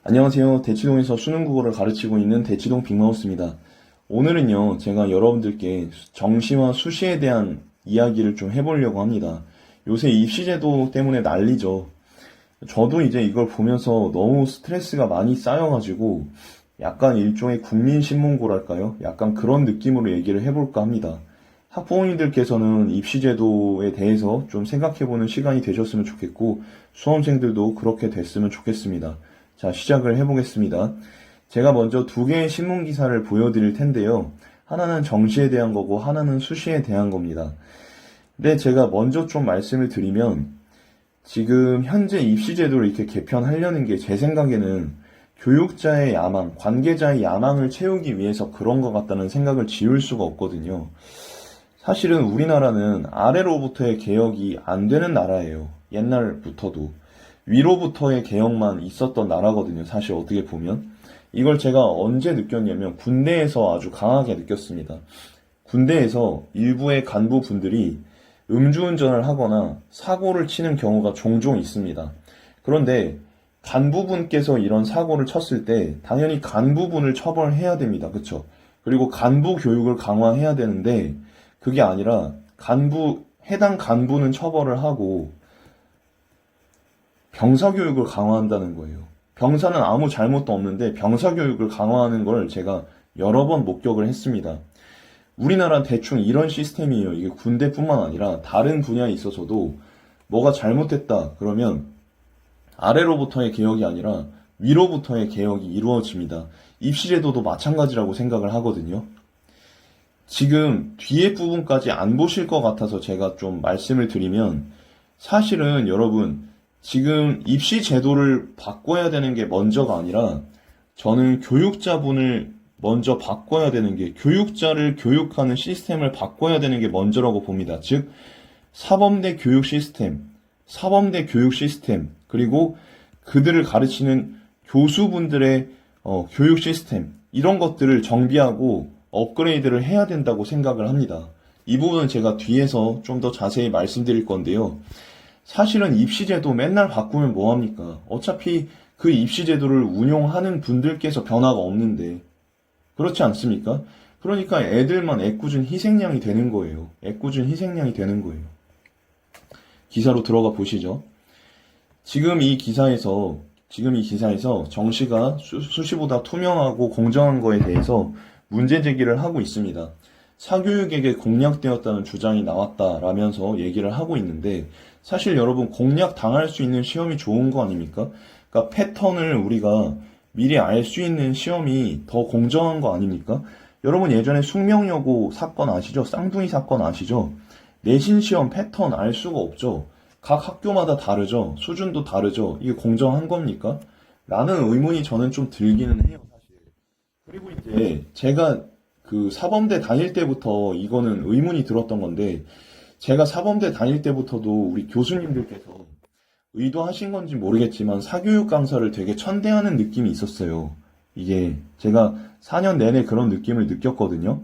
안녕하세요. 대치동에서 수능 국어를 가르치고 있는 대치동 빅마우스입니다. 오늘은요, 제가 여러분들께 정시와 수시에 대한 이야기를 좀 해보려고 합니다. 요새 입시제도 때문에 난리죠. 저도 이제 이걸 보면서 너무 스트레스가 많이 쌓여가지고 약간 일종의 국민신문고랄까요? 약간 그런 느낌으로 얘기를 해볼까 합니다. 학부모님들께서는 입시제도에 대해서 좀 생각해보는 시간이 되셨으면 좋겠고, 수험생들도 그렇게 됐으면 좋겠습니다. 자, 시작을 해보겠습니다. 제가 먼저 두 개의 신문 기사를 보여드릴 텐데요. 하나는 정시에 대한 거고, 하나는 수시에 대한 겁니다. 근데 제가 먼저 좀 말씀을 드리면, 지금 현재 입시제도를 이렇게 개편하려는 게 제 생각에는 교육자의 야망, 관계자의 야망을 채우기 위해서 그런 것 같다는 생각을 지울 수가 없거든요. 사실은 우리나라는 아래로부터의 개혁이 안 되는 나라예요. 옛날부터도. 위로부터의 개혁만 있었던 나라거든요. 사실 어떻게 보면. 이걸 제가 언제 느꼈냐면 군대에서 아주 강하게 느꼈습니다. 군대에서 일부의 간부분들이 음주운전을 하거나 사고를 치는 경우가 종종 있습니다. 그런데 간부분께서 이런 사고를 쳤을 때 당연히 간부분을 처벌해야 됩니다. 그쵸? 그리고 간부 교육을 강화해야 되는데 그게 아니라 해당 간부는 처벌을 하고 병사 교육을 강화한다는 거예요. 병사는 아무 잘못도 없는데 병사 교육을 강화하는 걸 제가 여러 번 목격을 했습니다. 우리나라는 대충 이런 시스템이에요. 이게 군대뿐만 아니라 다른 분야에 있어서도 뭐가 잘못됐다 그러면 아래로부터의 개혁이 아니라 위로부터의 개혁이 이루어집니다. 입시제도도 마찬가지라고 생각을 하거든요. 지금 뒤에 부분까지 안 보실 것 같아서 제가 좀 말씀을 드리면 사실은 여러분 지금 입시 제도를 바꿔야 되는 게 먼저가 아니라 저는 교육자분을 먼저 바꿔야 되는 게 교육자를 교육하는 시스템을 바꿔야 되는 게 먼저라고 봅니다. 즉 사범대 교육 시스템 그리고 그들을 가르치는 교수분들의 교육 시스템 이런 것들을 정비하고 업그레이드를 해야 된다고 생각을 합니다. 이 부분은 제가 뒤에서 좀 더 자세히 말씀드릴 건데요. 사실은 입시제도 맨날 바꾸면 뭐합니까? 어차피 그 입시제도를 운용하는 분들께서 변화가 없는데 그렇지 않습니까? 그러니까 애들만 애꿎은 희생양이 되는 거예요. 애꿎은 희생양이 되는 거예요. 기사로 들어가 보시죠. 지금 이 기사에서 정시가 수시보다 투명하고 공정한 거에 대해서 문제 제기를 하고 있습니다. 사교육에게 공략되었다는 주장이 나왔다라면서 얘기를 하고 있는데 사실 여러분 공략 당할 수 있는 시험이 좋은 거 아닙니까? 그러니까 패턴을 우리가 미리 알 수 있는 시험이 더 공정한 거 아닙니까? 여러분 예전에 숙명여고 사건 아시죠? 쌍둥이 사건 아시죠? 내신 시험 패턴 알 수가 없죠. 각 학교마다 다르죠. 수준도 다르죠. 이게 공정한 겁니까? 라는 의문이 저는 좀 들기는 해요, 사실. 그리고 이제 제가 그 사범대 다닐 때부터 이거는 의문이 들었던 건데 제가 사범대 다닐 때부터도 우리 교수님들께서 의도하신 건지 모르겠지만 사교육 강사를 되게 천대하는 느낌이 있었어요. 이게 제가 4년 내내 그런 느낌을 느꼈거든요.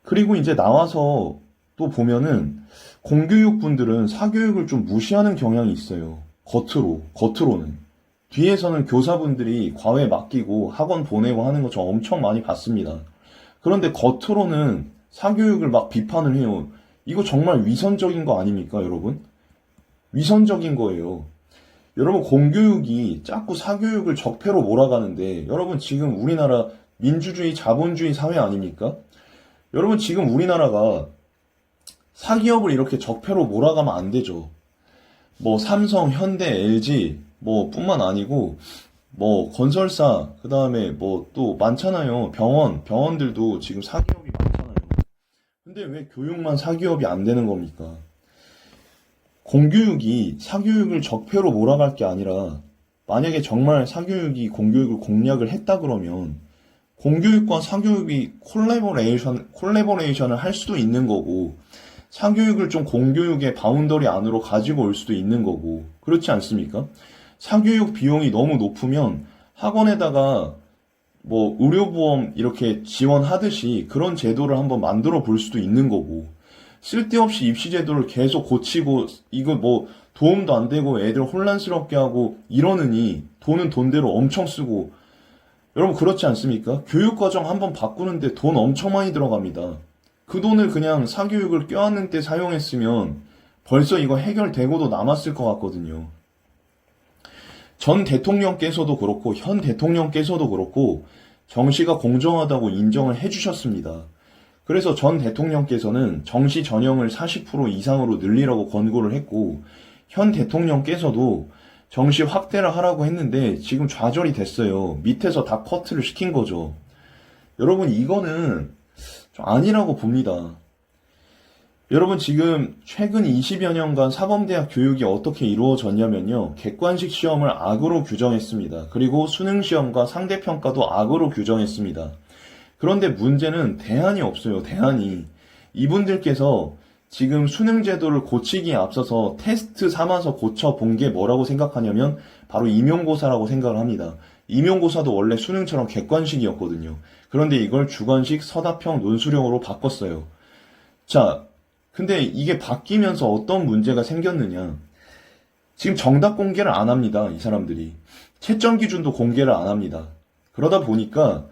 그리고 이제 나와서 또 보면은 공교육 분들은 사교육을 좀 무시하는 경향이 있어요. 겉으로는. 뒤에서는 교사분들이 과외 맡기고 학원 보내고 하는 거 저 엄청 많이 봤습니다. 그런데 겉으로는 사교육을 막 비판을 해요. 이거 정말 위선적인 거 아닙니까, 여러분? 위선적인 거예요. 여러분, 공교육이 자꾸 사교육을 적폐로 몰아가는데, 여러분, 지금 우리나라 민주주의, 자본주의 사회 아닙니까? 여러분, 지금 우리나라가 사기업을 이렇게 적폐로 몰아가면 안 되죠. 뭐, 삼성, 현대, LG, 뭐, 뿐만 아니고, 뭐, 건설사, 그 다음에 뭐, 또 많잖아요. 병원들도 지금 사기업이 많잖아요. 근데 왜 교육만 사기업이 안 되는 겁니까? 공교육이 사교육을 적폐로 몰아갈 게 아니라 만약에 정말 사교육이 공교육을 공략을 했다 그러면 공교육과 사교육이 콜래보레이션을 할 수도 있는 거고 사교육을 좀 공교육의 바운더리 안으로 가지고 올 수도 있는 거고 그렇지 않습니까? 사교육 비용이 너무 높으면 학원에다가 뭐 의료보험 이렇게 지원하듯이 그런 제도를 한번 만들어 볼 수도 있는 거고 쓸데없이 입시 제도를 계속 고치고 이거 뭐 도움도 안 되고 애들 혼란스럽게 하고 이러느니 돈은 돈대로 엄청 쓰고 여러분 그렇지 않습니까? 교육과정 한번 바꾸는데 돈 엄청 많이 들어갑니다. 그 돈을 그냥 사교육을 껴안는 때 사용했으면 벌써 이거 해결되고도 남았을 것 같거든요. 전 대통령께서도 그렇고 현 대통령께서도 그렇고 정시가 공정하다고 인정을 해주셨습니다. 그래서 전 대통령께서는 정시 전형을 40% 이상으로 늘리라고 권고를 했고 현 대통령께서도 정시 확대를 하라고 했는데 지금 좌절이 됐어요. 밑에서 다 커트를 시킨 거죠. 여러분 이거는 좀 아니라고 봅니다. 여러분 지금 최근 20여 년간 사범대학 교육이 어떻게 이루어졌냐면요. 객관식 시험을 악으로 규정했습니다. 그리고 수능시험과 상대평가도 악으로 규정했습니다. 그런데 문제는 대안이 없어요. 대안이. 이분들께서 지금 수능제도를 고치기에 앞서서 테스트 삼아서 고쳐본 게 뭐라고 생각하냐면 바로 임용고사라고 생각을 합니다. 임용고사도 원래 수능처럼 객관식이었거든요. 그런데 이걸 주관식 서답형 논술형으로 바꿨어요. 자, 근데 이게 바뀌면서 어떤 문제가 생겼느냐. 지금 정답 공개를 안 합니다. 이 사람들이. 채점 기준도 공개를 안 합니다. 그러다 보니까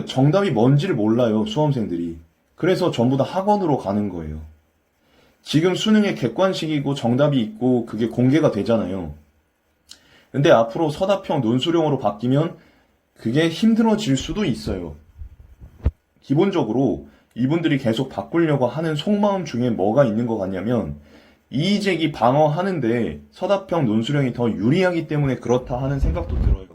정답이 뭔지를 몰라요. 수험생들이. 그래서 전부 다 학원으로 가는 거예요. 지금 수능에 객관식이고 정답이 있고 그게 공개가 되잖아요. 근데 앞으로 서답형 논술형으로 바뀌면 그게 힘들어질 수도 있어요. 기본적으로 이분들이 계속 바꾸려고 하는 속마음 중에 뭐가 있는 것 같냐면 이의제기 방어하는데 서답형 논술형이 더 유리하기 때문에 그렇다 하는 생각도 들어요.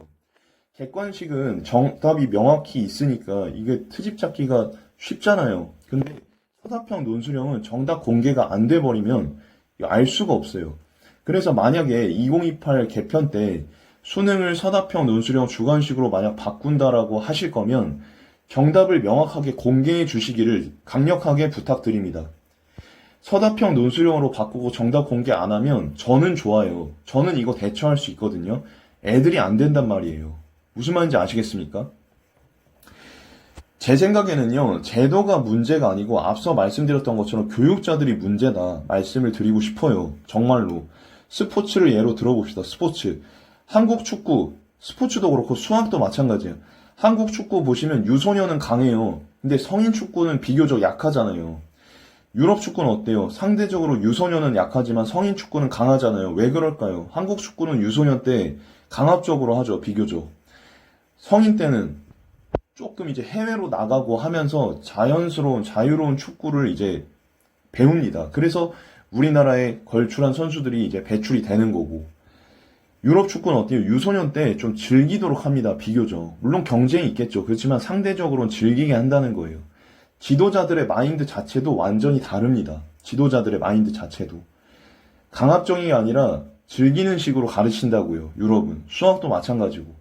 객관식은 정답이 명확히 있으니까 이게 트집 잡기가 쉽잖아요. 근데 서답형 논술형은 정답 공개가 안 돼버리면 알 수가 없어요. 그래서 만약에 2028 개편 때 수능을 서답형 논술형 주관식으로 만약 바꾼다라고 하실 거면 정답을 명확하게 공개해 주시기를 강력하게 부탁드립니다. 서답형 논술형으로 바꾸고 정답 공개 안 하면 저는 좋아요. 저는 이거 대처할 수 있거든요. 애들이 안 된단 말이에요. 무슨 말인지 아시겠습니까? 제 생각에는요, 제도가 문제가 아니고 앞서 말씀드렸던 것처럼 교육자들이 문제다 말씀을 드리고 싶어요. 정말로. 스포츠를 예로 들어봅시다. 스포츠. 한국 축구, 스포츠도 그렇고 수학도 마찬가지예요. 한국 축구 보시면 유소년은 강해요. 근데 성인 축구는 비교적 약하잖아요. 유럽 축구는 어때요? 상대적으로 유소년은 약하지만 성인 축구는 강하잖아요. 왜 그럴까요? 한국 축구는 유소년 때 강압적으로 하죠. 비교적. 성인 때는 조금 이제 해외로 나가고 하면서 자연스러운 자유로운 축구를 이제 배웁니다. 그래서 우리나라에 걸출한 선수들이 이제 배출이 되는 거고. 유럽 축구는 어때요? 유소년 때 좀 즐기도록 합니다. 비교적. 물론 경쟁이 있겠죠. 그렇지만 상대적으로는 즐기게 한다는 거예요. 지도자들의 마인드 자체도 완전히 다릅니다. 지도자들의 마인드 자체도. 강압적이 아니라 즐기는 식으로 가르친다고요. 유럽은. 수학도 마찬가지고.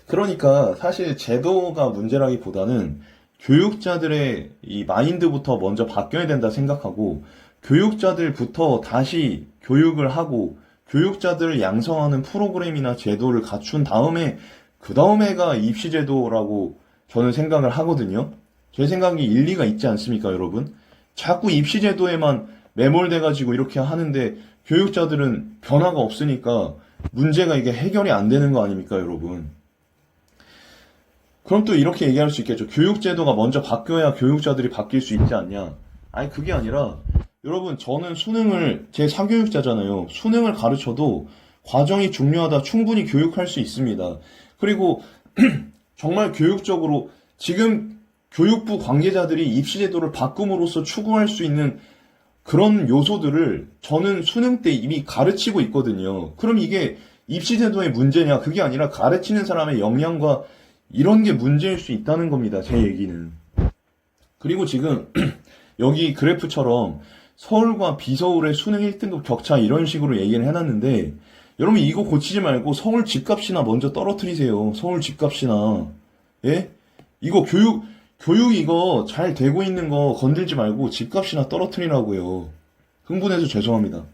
그러니까 사실 제도가 문제라기보다는 교육자들의 이 마인드부터 먼저 바뀌어야 된다 생각하고 교육자들부터 다시 교육을 하고 교육자들을 양성하는 프로그램이나 제도를 갖춘 다음에 그 다음에가 입시제도라고 저는 생각을 하거든요. 제 생각이 일리가 있지 않습니까, 여러분? 자꾸 입시제도에만 매몰돼가지고 이렇게 하는데 교육자들은 변화가 없으니까 문제가 이게 해결이 안 되는 거 아닙니까, 여러분? 그럼 또 이렇게 얘기할 수 있겠죠. 교육제도가 먼저 바뀌어야 교육자들이 바뀔 수 있지 않냐. 아니, 그게 아니라 여러분, 저는 수능을, 제 사교육자잖아요. 수능을 가르쳐도 과정이 중요하다. 충분히 교육할 수 있습니다. 그리고 정말 교육적으로 지금 교육부 관계자들이 입시제도를 바꿈으로써 추구할 수 있는 그런 요소들을 저는 수능 때 이미 가르치고 있거든요. 그럼 이게 입시제도의 문제냐? 그게 아니라 가르치는 사람의 역량과 이런 게 문제일 수 있다는 겁니다. 제 얘기는. 그리고 지금 여기 그래프처럼 서울과 비서울의 수능 1등급 격차 이런 식으로 얘기를 해놨는데 여러분 이거 고치지 말고 서울 집값이나 먼저 떨어뜨리세요. 서울 집값이나. 예? 이거 교육 이거 잘 되고 있는 거 건들지 말고 집값이나 떨어뜨리라고요. 흥분해서 죄송합니다.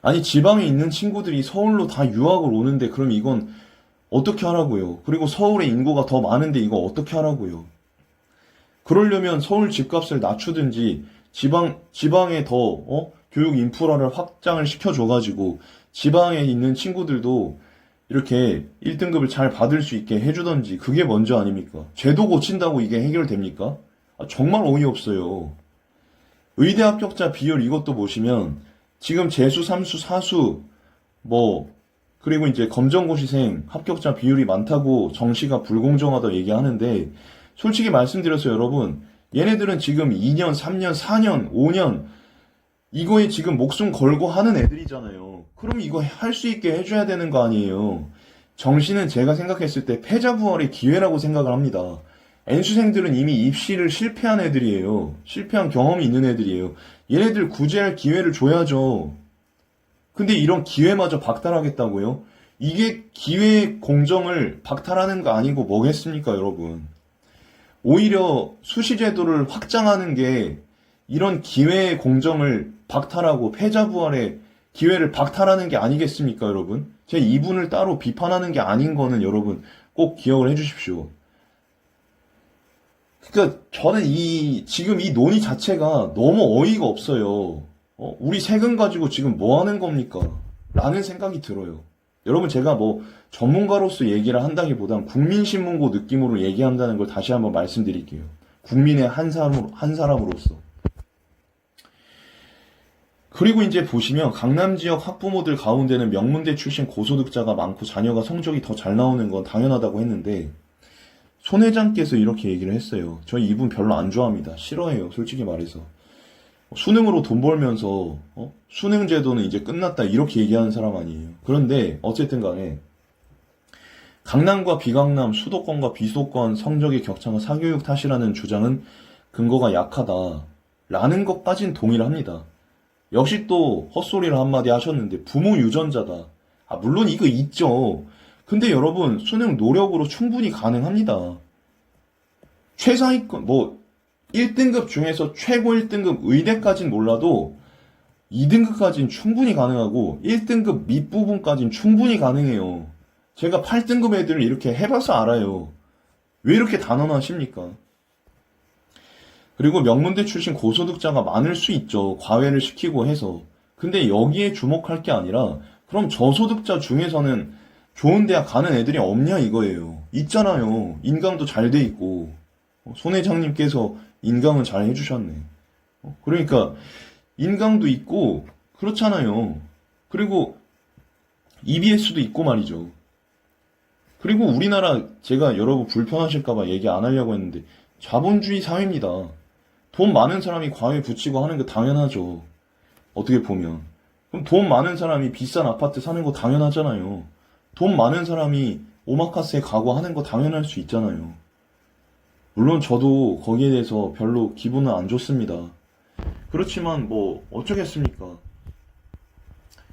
아니 지방에 있는 친구들이 서울로 다 유학을 오는데 그럼 이건 어떻게 하라고요? 그리고 서울의 인구가 더 많은데 이거 어떻게 하라고요? 그러려면 서울 집값을 낮추든지 지방에 더 교육 인프라를 확장을 시켜줘가지고 지방에 있는 친구들도 이렇게 1등급을 잘 받을 수 있게 해주던지 그게 먼저 아닙니까? 제도 고친다고 이게 해결됩니까? 정말 어이없어요. 의대 합격자 비율 이것도 보시면 지금 재수, 삼수, 사수 그리고 이제 검정고시생 합격자 비율이 많다고 정시가 불공정하다 얘기하는데 솔직히 말씀드려서 여러분 얘네들은 지금 2년, 3년, 4년, 5년 이거에 지금 목숨 걸고 하는 애들이잖아요. 그럼 이거 할 수 있게 해줘야 되는 거 아니에요. 정시는 제가 생각했을 때 패자부활의 기회라고 생각을 합니다. N수생들은 이미 입시를 실패한 애들이에요. 실패한 경험이 있는 애들이에요. 얘네들 구제할 기회를 줘야죠. 근데 이런 기회마저 박탈하겠다고요? 이게 기회의 공정을 박탈하는 거 아니고 뭐겠습니까, 여러분? 오히려 수시제도를 확장하는 게 이런 기회의 공정을 박탈하고 패자부활의 기회를 박탈하는 게 아니겠습니까, 여러분? 제 이분을 따로 비판하는 게 아닌 거는 여러분 꼭 기억을 해주십시오. 그러니까 저는 지금 이 논의 자체가 너무 어이가 없어요. 우리 세금 가지고 지금 뭐 하는 겁니까? 라는 생각이 들어요. 여러분 제가 전문가로서 얘기를 한다기보단 국민신문고 느낌으로 얘기한다는 걸 다시 한번 말씀드릴게요. 국민의 한 사람으로서. 그리고 이제 보시면 강남 지역 학부모들 가운데는 명문대 출신 고소득자가 많고 자녀가 성적이 더 잘 나오는 건 당연하다고 했는데 손 회장께서 이렇게 얘기를 했어요. 저 이분 별로 안 좋아합니다. 싫어해요. 솔직히 말해서. 수능으로 돈 벌면서 수능 제도는 이제 끝났다 이렇게 얘기하는 사람 아니에요. 그런데 어쨌든 간에 강남과 비강남, 수도권과 비수도권 성적의 격차가 사교육 탓이라는 주장은 근거가 약하다라는 것까진 동의를 합니다. 역시 또 헛소리를 한마디 하셨는데 부모 유전자다. 물론 이거 있죠. 근데 여러분 수능 노력으로 충분히 가능합니다. 최상위권 1등급 중에서 최고 1등급 의대까진 몰라도 2등급까지는 충분히 가능하고 1등급 밑부분까지는 충분히 가능해요. 제가 8등급 애들을 이렇게 해봐서 알아요. 왜 이렇게 단언하십니까? 그리고 명문대 출신 고소득자가 많을 수 있죠. 과외를 시키고 해서. 근데 여기에 주목할 게 아니라 그럼 저소득자 중에서는 좋은 대학 가는 애들이 없냐 이거예요. 있잖아요. 인강도 잘 돼 있고. 손 회장님께서 인강은 잘 해주셨네. 그러니까 인강도 있고 그렇잖아요. 그리고 EBS도 있고 말이죠. 그리고 우리나라 제가 여러분 불편하실까봐 얘기 안 하려고 했는데 자본주의 사회입니다. 돈 많은 사람이 과외 붙이고 하는 거 당연하죠. 어떻게 보면. 그럼 돈 많은 사람이 비싼 아파트 사는 거 당연하잖아요. 돈 많은 사람이 오마카세 가고 하는 거 당연할 수 있잖아요. 물론 저도 거기에 대해서 별로 기분은 안 좋습니다. 그렇지만 어쩌겠습니까?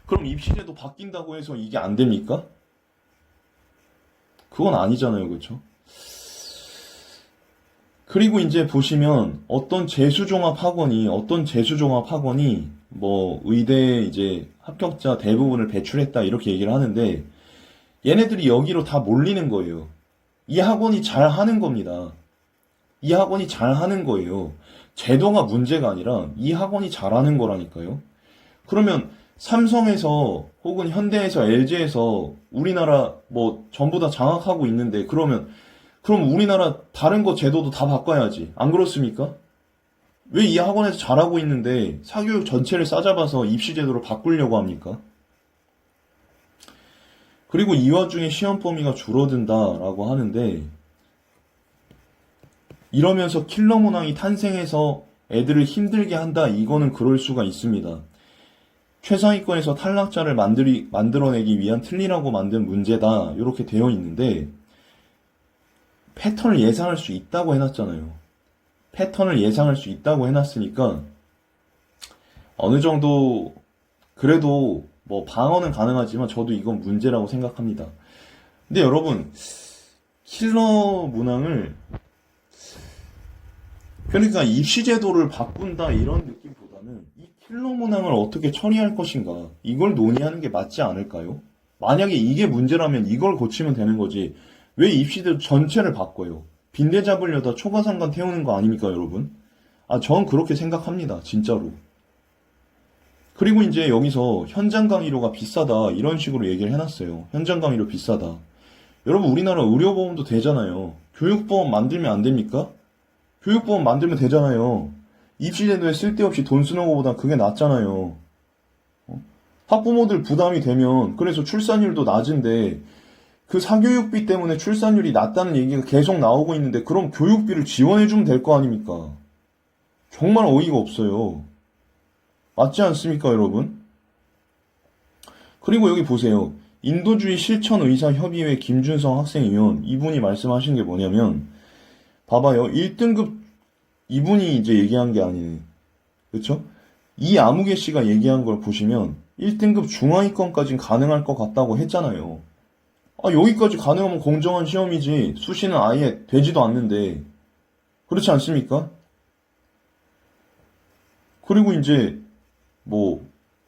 그럼 입시제도 바뀐다고 해서 이게 안 됩니까? 그건 아니잖아요, 그렇죠? 그리고 이제 보시면 어떤 재수종합학원이 의대 이제 합격자 대부분을 배출했다 이렇게 얘기를 하는데 얘네들이 여기로 다 몰리는 거예요. 이 학원이 잘 하는 겁니다. 이 학원이 잘 하는 거예요. 제도가 문제가 아니라 이 학원이 잘하는 거라니까요. 그러면 삼성에서 혹은 현대에서 LG에서 우리나라 전부 다 장악하고 있는데 그럼 우리나라 다른 거 제도도 다 바꿔야지. 안 그렇습니까? 왜 이 학원에서 잘하고 있는데 사교육 전체를 싸잡아서 입시 제도를 바꾸려고 합니까? 그리고 이 와중에 시험 범위가 줄어든다라고 하는데 이러면서 킬러 문항이 탄생해서 애들을 힘들게 한다. 이거는 그럴 수가 있습니다. 최상위권에서 탈락자를 만들어내기 위한 틀리라고 만든 문제다. 이렇게 되어 있는데 패턴을 예상할 수 있다고 해놨잖아요. 패턴을 예상할 수 있다고 해놨으니까 어느 정도 그래도 방어는 가능하지만 저도 이건 문제라고 생각합니다. 근데 여러분 킬러 문항을 그러니까 입시제도를 바꾼다 이런 느낌보다는 이 킬러 문항을 어떻게 처리할 것인가 이걸 논의하는 게 맞지 않을까요? 만약에 이게 문제라면 이걸 고치면 되는 거지 왜 입시제도 전체를 바꿔요? 빈대 잡으려다 초과상관 태우는 거 아닙니까, 여러분? 전 그렇게 생각합니다, 진짜로. 그리고 이제 여기서 현장 강의료가 비싸다, 이런 식으로 얘기를 해놨어요. 현장 강의료 비싸다. 여러분, 우리나라 의료보험도 되잖아요. 교육보험 만들면 안 됩니까? 교육보험 만들면 되잖아요. 입시제도에 쓸데없이 돈 쓰는 것보다 그게 낫잖아요. 학부모들 부담이 되면, 그래서 출산율도 낮은데, 그 사교육비 때문에 출산율이 낮다는 얘기가 계속 나오고 있는데, 그럼 교육비를 지원해주면 될 거 아닙니까? 정말 어이가 없어요. 맞지 않습니까, 여러분? 그리고 여기 보세요. 인도주의 실천의사협의회 김준성 학생위원, 이분이 말씀하신 게 뭐냐면, 봐봐요. 1등급, 이분이 이제 얘기한 게 아니네. 그쵸? 이 아무개 씨가 얘기한 걸 보시면, 1등급 중하위권까진 가능할 것 같다고 했잖아요. 여기까지 가능하면 공정한 시험이지, 수시는 아예 되지도 않는데, 그렇지 않습니까? 그리고 이제,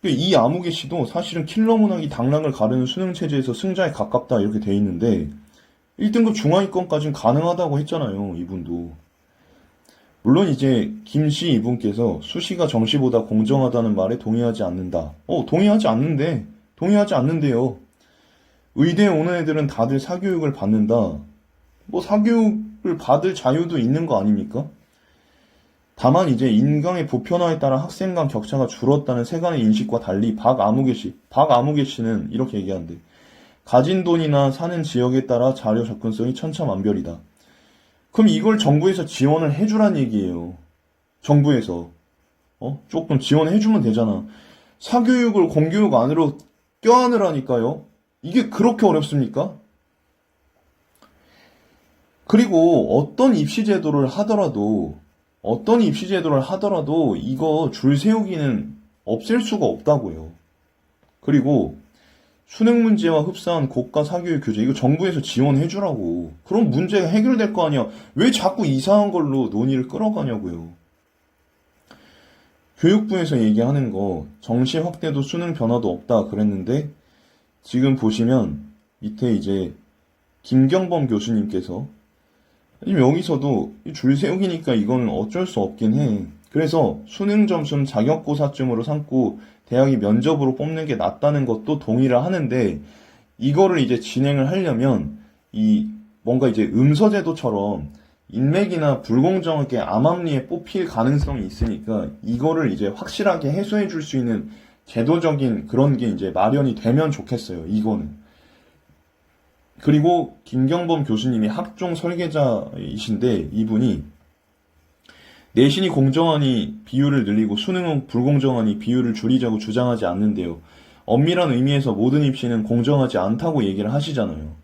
이 아무개 씨도 사실은 킬러 문학이 당락을 가르는 수능 체제에서 승자에 가깝다 이렇게 돼 있는데 1등급 중하위권까지는 가능하다고 했잖아요, 이분도. 물론 이제 김씨 이분께서 수시가 정시보다 공정하다는 말에 동의하지 않는다. 동의하지 않는데요. 의대에 오는 애들은 다들 사교육을 받는다. 사교육을 받을 자유도 있는 거 아닙니까? 다만 이제 인강의 보편화에 따라 학생 간 격차가 줄었다는 세간의 인식과 달리 박아무개 씨는 이렇게 얘기하는데, 가진 돈이나 사는 지역에 따라 자료 접근성이 천차만별이다. 그럼 이걸 정부에서 지원을 해주란 얘기예요. 정부에서. 조금 지원해주면 되잖아. 사교육을 공교육 안으로 껴안으라니까요. 이게 그렇게 어렵습니까? 그리고 어떤 입시 제도를 하더라도 이거 줄 세우기는 없앨 수가 없다고요. 그리고 수능 문제와 흡사한 고가 사교육 교재, 이거 정부에서 지원해주라고. 그럼 문제가 해결될 거 아니야. 왜 자꾸 이상한 걸로 논의를 끌어가냐고요. 교육부에서 얘기하는 거, 정시 확대도 수능 변화도 없다 그랬는데, 지금 보시면 밑에 이제 김경범 교수님께서 지금 여기서도 줄 세우기니까 이건 어쩔 수 없긴 해. 그래서 수능 점수는 자격고사쯤으로 삼고 대학이 면접으로 뽑는 게 낫다는 것도 동의를 하는데, 이거를 이제 진행을 하려면 뭔가 이제 음서제도처럼 인맥이나 불공정하게 암암리에 뽑힐 가능성이 있으니까 이거를 이제 확실하게 해소해 줄 수 있는 제도적인 그런 게 이제 마련이 되면 좋겠어요, 이거는. 그리고 김경범 교수님이 학종 설계자이신데, 이분이 내신이 공정하니 비율을 늘리고 수능은 불공정하니 비율을 줄이자고 주장하지 않는데요. 엄밀한 의미에서 모든 입시는 공정하지 않다고 얘기를 하시잖아요.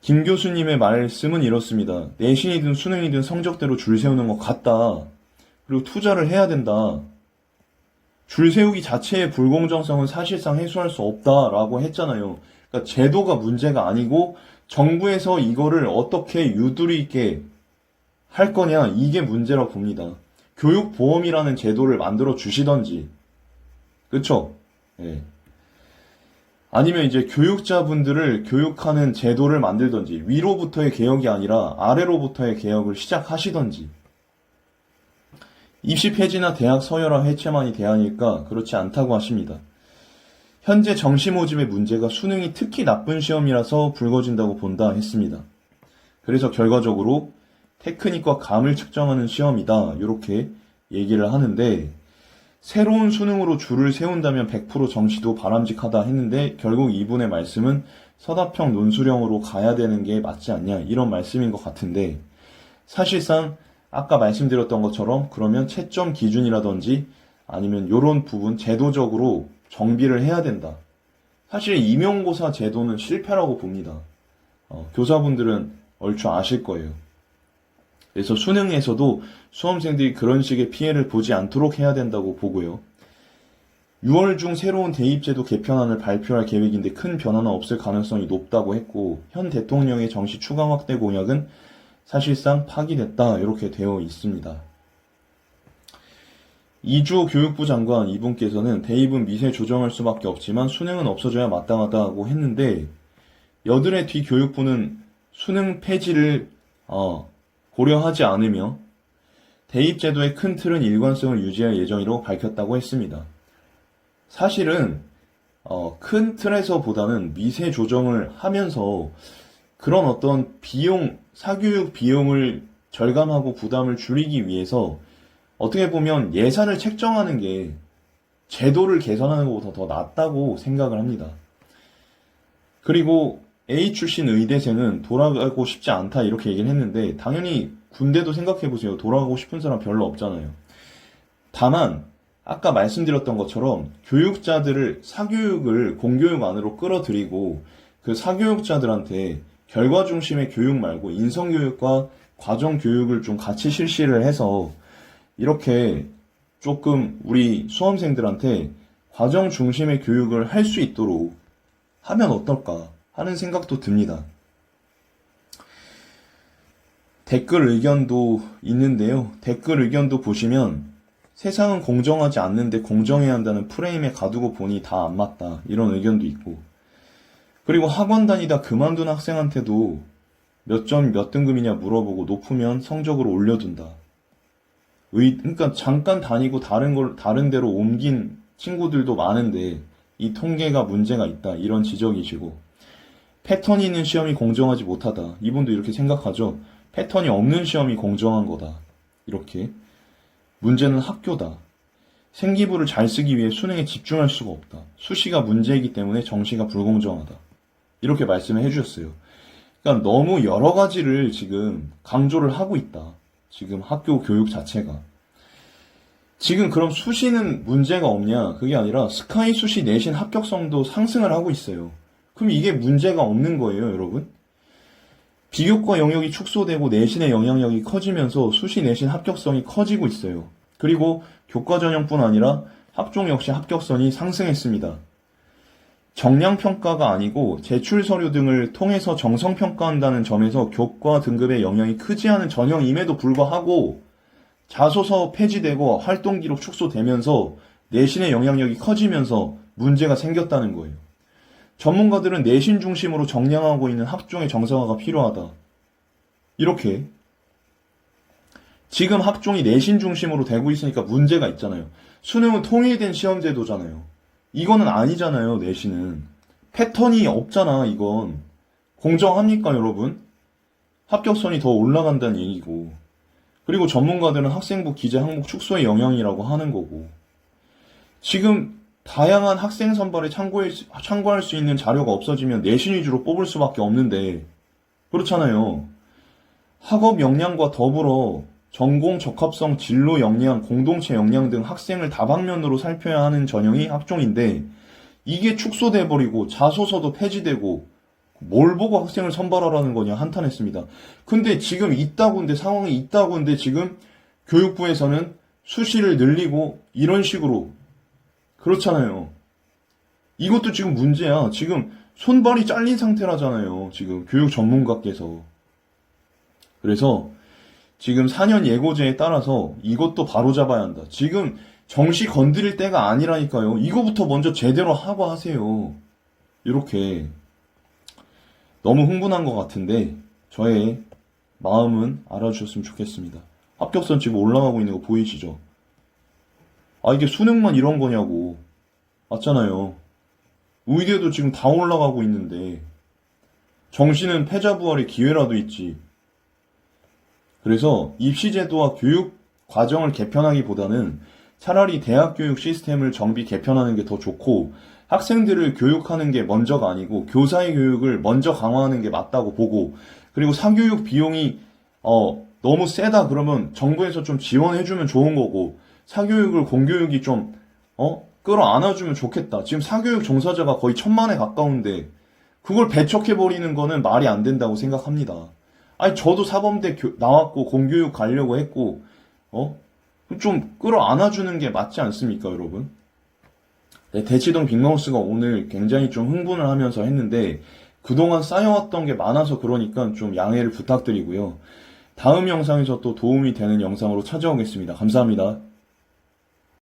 김 교수님의 말씀은 이렇습니다. 내신이든 수능이든 성적대로 줄 세우는 것 같다. 그리고 투자를 해야 된다. 줄 세우기 자체의 불공정성은 사실상 해소할 수 없다라고 했잖아요. 그러니까 제도가 문제가 아니고 정부에서 이거를 어떻게 유두리 있게 할 거냐, 이게 문제라고 봅니다. 교육보험이라는 제도를 만들어 주시던지, 그쵸? 예. 아니면 이제 교육자분들을 교육하는 제도를 만들던지, 위로부터의 개혁이 아니라 아래로부터의 개혁을 시작하시던지. 입시 폐지나 대학 서열화 해체만이 대안일까? 그렇지 않다고 하십니다. 현재 정시 모집의 문제가 수능이 특히 나쁜 시험이라서 불거진다고 본다 했습니다. 그래서 결과적으로 테크닉과 감을 측정하는 시험이다, 이렇게 얘기를 하는데, 새로운 수능으로 줄을 세운다면 100% 정시도 바람직하다 했는데, 결국 이분의 말씀은 서답형 논술형으로 가야 되는 게 맞지 않냐, 이런 말씀인 것 같은데, 사실상 아까 말씀드렸던 것처럼 그러면 채점 기준이라든지 아니면 이런 부분 제도적으로 정비를 해야 된다. 사실 임용고사 제도는 실패라고 봅니다. 교사분들은 얼추 아실 거예요. 그래서 수능에서도 수험생들이 그런 식의 피해를 보지 않도록 해야 된다고 보고요. 6월 중 새로운 대입제도 개편안을 발표할 계획인데 큰 변화는 없을 가능성이 높다고 했고, 현 대통령의 정시 추가 확대 공약은 사실상 파기됐다, 이렇게 되어 있습니다. 이주 교육부 장관 이분께서는 대입은 미세 조정할 수밖에 없지만 수능은 없어져야 마땅하다고 했는데, 여들의 뒤 교육부는 수능 폐지를 고려하지 않으며 대입제도의 큰 틀은 일관성을 유지할 예정이라고 밝혔다고 했습니다. 사실은 큰 틀에서보다는 미세 조정을 하면서 그런 어떤 사교육 비용을 절감하고 부담을 줄이기 위해서 어떻게 보면 예산을 책정하는 게 제도를 개선하는 것보다 더 낫다고 생각을 합니다. 그리고 A 출신 의대생은 돌아가고 싶지 않다 이렇게 얘기를 했는데 당연히 군대도 생각해보세요. 돌아가고 싶은 사람 별로 없잖아요. 다만 아까 말씀드렸던 것처럼 교육자들을 사교육을 공교육 안으로 끌어들이고 그 사교육자들한테 결과 중심의 교육 말고 인성교육과 과정교육을 좀 같이 실시를 해서 이렇게 조금 우리 수험생들한테 과정 중심의 교육을 할 수 있도록 하면 어떨까 하는 생각도 듭니다. 댓글 의견도 있는데요. 댓글 의견도 보시면 세상은 공정하지 않는데 공정해야 한다는 프레임에 가두고 보니 다 안 맞다. 이런 의견도 있고. 그리고 학원 다니다 그만둔 학생한테도 몇 점 몇 등급이냐 물어보고 높으면 성적으로 올려둔다. 그러니까 잠깐 다니고 다른 데로 옮긴 친구들도 많은데 이 통계가 문제가 있다. 이런 지적이시고. 패턴이 있는 시험이 공정하지 못하다. 이분도 이렇게 생각하죠. 패턴이 없는 시험이 공정한 거다. 이렇게. 문제는 학교다. 생기부를 잘 쓰기 위해 수능에 집중할 수가 없다. 수시가 문제이기 때문에 정시가 불공정하다. 이렇게 말씀을 해주셨어요. 그러니까 너무 여러 가지를 지금 강조를 하고 있다. 지금 학교 교육 자체가. 지금 그럼 수시는 문제가 없냐? 그게 아니라 스카이 수시 내신 합격성도 상승을 하고 있어요. 그럼 이게 문제가 없는 거예요, 여러분? 비교과 영역이 축소되고 내신의 영향력이 커지면서 수시 내신 합격성이 커지고 있어요. 그리고 교과 전형뿐 아니라 학종 역시 합격선이 상승했습니다. 정량평가가 아니고 제출 서류 등을 통해서 정성평가한다는 점에서 교과 등급의 영향이 크지 않은 전형임에도 불구하고 자소서 폐지되고 활동기록 축소되면서 내신의 영향력이 커지면서 문제가 생겼다는 거예요. 전문가들은 내신 중심으로 정량하고 있는 학종의 정상화가 필요하다. 이렇게 지금 학종이 내신 중심으로 되고 있으니까 문제가 있잖아요. 수능은 통일된 시험제도잖아요. 이거는 아니잖아요, 내신은. 패턴이 없잖아, 이건. 공정합니까, 여러분? 합격선이 더 올라간다는 얘기고. 그리고 전문가들은 학생부 기재 항목 축소의 영향이라고 하는 거고. 지금 다양한 학생 선발에 참고할 수 있는 자료가 없어지면 내신 위주로 뽑을 수밖에 없는데, 그렇잖아요. 학업 역량과 더불어 전공 적합성, 진로 역량, 공동체 역량 등 학생을 다방면으로 살펴야 하는 전형이 학종인데 이게 축소돼 버리고 자소서도 폐지되고 뭘 보고 학생을 선발하라는 거냐 한탄했습니다. 근데 지금 상황이 있다고 근데 지금 교육부에서는 수시를 늘리고 이런 식으로 그렇잖아요. 이것도 지금 문제야. 지금 손발이 잘린 상태라잖아요. 지금 교육 전문가께서. 그래서 지금 4년 예고제에 따라서 이것도 바로잡아야 한다. 지금 정시 건드릴 때가 아니라니까요. 이거부터 먼저 제대로 하고 하세요. 이렇게 너무 흥분한 것 같은데 저의 마음은 알아주셨으면 좋겠습니다. 합격선 지금 올라가고 있는 거 보이시죠? 이게 수능만 이런 거냐고. 맞잖아요. 의대도 지금 다 올라가고 있는데 정시는 패자부활의 기회라도 있지. 그래서 입시제도와 교육 과정을 개편하기보다는 차라리 대학 교육 시스템을 정비 개편하는 게 더 좋고 학생들을 교육하는 게 먼저가 아니고 교사의 교육을 먼저 강화하는 게 맞다고 보고 그리고 사교육 비용이 너무 세다 그러면 정부에서 좀 지원해주면 좋은 거고 사교육을 공교육이 좀 끌어안아주면 좋겠다. 지금 사교육 종사자가 거의 1,000만에 가까운데 그걸 배척해버리는 거는 말이 안 된다고 생각합니다. 저도 사범대 나왔고 공교육 가려고 했고 좀 끌어안아주는 게 맞지 않습니까, 여러분? 네, 대치동 빅마우스가 오늘 굉장히 좀 흥분을 하면서 했는데 그동안 쌓여왔던 게 많아서 그러니까 좀 양해를 부탁드리고요. 다음 영상에서 또 도움이 되는 영상으로 찾아오겠습니다. 감사합니다.